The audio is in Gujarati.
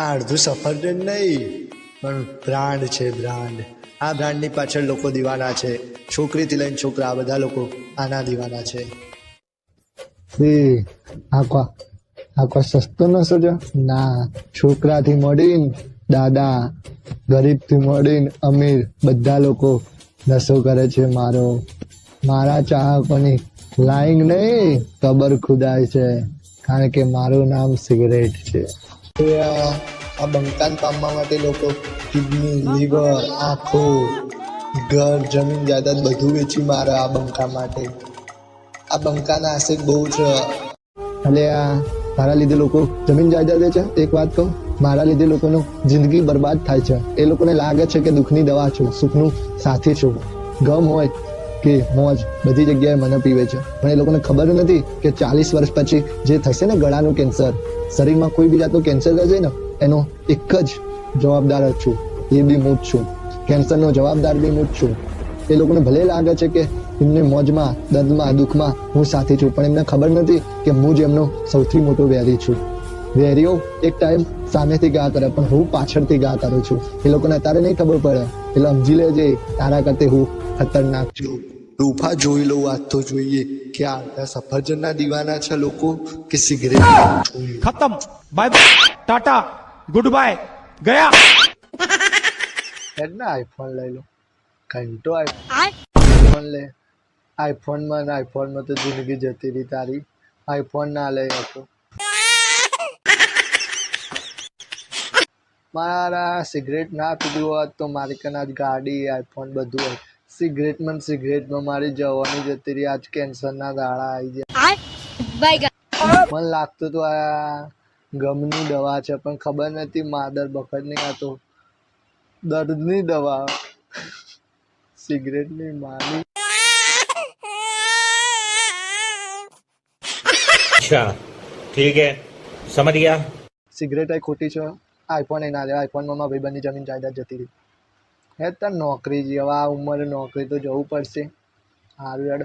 આ અડધું સફરજન નહીં પણ બ્રાન્ડ છે, બ્રાન્ડ. આ બ્રાન્ડની પાછળ લોકો દીવાના છે. છોકરીથી લઈને છોકરા બધા લોકો આના દીવાના છે. આખો સસ્તો નશો છે ના. છોકરાથી મળીને દાદા, ગરીબથી મળીને અમીર, બધા લોકો નશો કરે છે. મારા ચાહકોની લાઈન નહીં કબર ખુદાય છે, કારણ કે મારું નામ સિગરેટ છે. આ બંકાન પામવા માટે લોકો કિડની, લીવર, આંખો, ઘર, જમીન જાયદાદ બધું વેચી મારે આ બંકા માટે. આ બંકાના આશિક બહુ છે. એટલે તારા લીધે લોકો જમીન જાયદાદ છે. એક વાત કહું, મારા લીધે લોકોનું જિંદગી બરબાદ થાય છે. એ લોકોને લાગે છે કે દુઃખની દવા છું, સુખનું સાથી છું. ગમ હોય કે મોજ બધી જગ્યાએ મને પીવે છે, પણ એ લોકોને ખબર નથી કે 40 વર્ષ પછી જે થશે ને ગળાનું કેન્સર, શરીરમાં કોઈ બી જાતનું કેન્સર થશે ને, એનો એક જ જવાબદાર જ છું, એ બી હું જ છું. કેન્સરનો જવાબદાર બી હું જ છું. એ લોકોને ભલે લાગે છે કે એમને મોજમાં, દર્દમાં, દુઃખમાં હું સાથી છું, પણ એમને ખબર નથી કે હું જ એમનો સૌથી મોટો વેરી છું. વેરીઓ એક ટાઈમ સામેથી ગા કરે, પણ હું પાછળથી ગા કરું છું. એ લોકોને અત્યારે નહીં ખબર પડે, એટલે સમજી લેજે તારા કરતે હું ખતરનાક છું. રૂફા જોઈ લો, વાત તો જોઈએ કે આ સફરજનના દીવાના છે લોકો કે સિગરેટ. खत्म, bye bye, tata, good bye, गया. ને આઈફોન લઈ લો, ઘંટો આઈફોન લે. આઈફોનમાં તો જિંદગી જતી રહી તારી. આઈફોન ના લે હતો. મારા સિગરેટ ના પીધું હોત તો મારી કને આજ ગાડી, આઈફોન બધું હોય. સિગરેટમાં મારી જવાની જતી રહી. આજ કેન્સરના દાડા આવી ગયા. મને લાગતું તો આ ગમની દવા છે, પણ ખબર નથી માદર બખતની. આ તો દર્દની દવા, સિગરેટની માની. अच्छा ठीक है, समझ गया. સિગરેટ ખોટી છે, આઈફોન ના લે. આઈફોનમાં મારા ભાઈબંધની જમીન જાયદાદ જતી રહી. હે તાર નોકરી જેવા આ ઉંમરે નોકરી તો જવું પડશે. સારું યાર.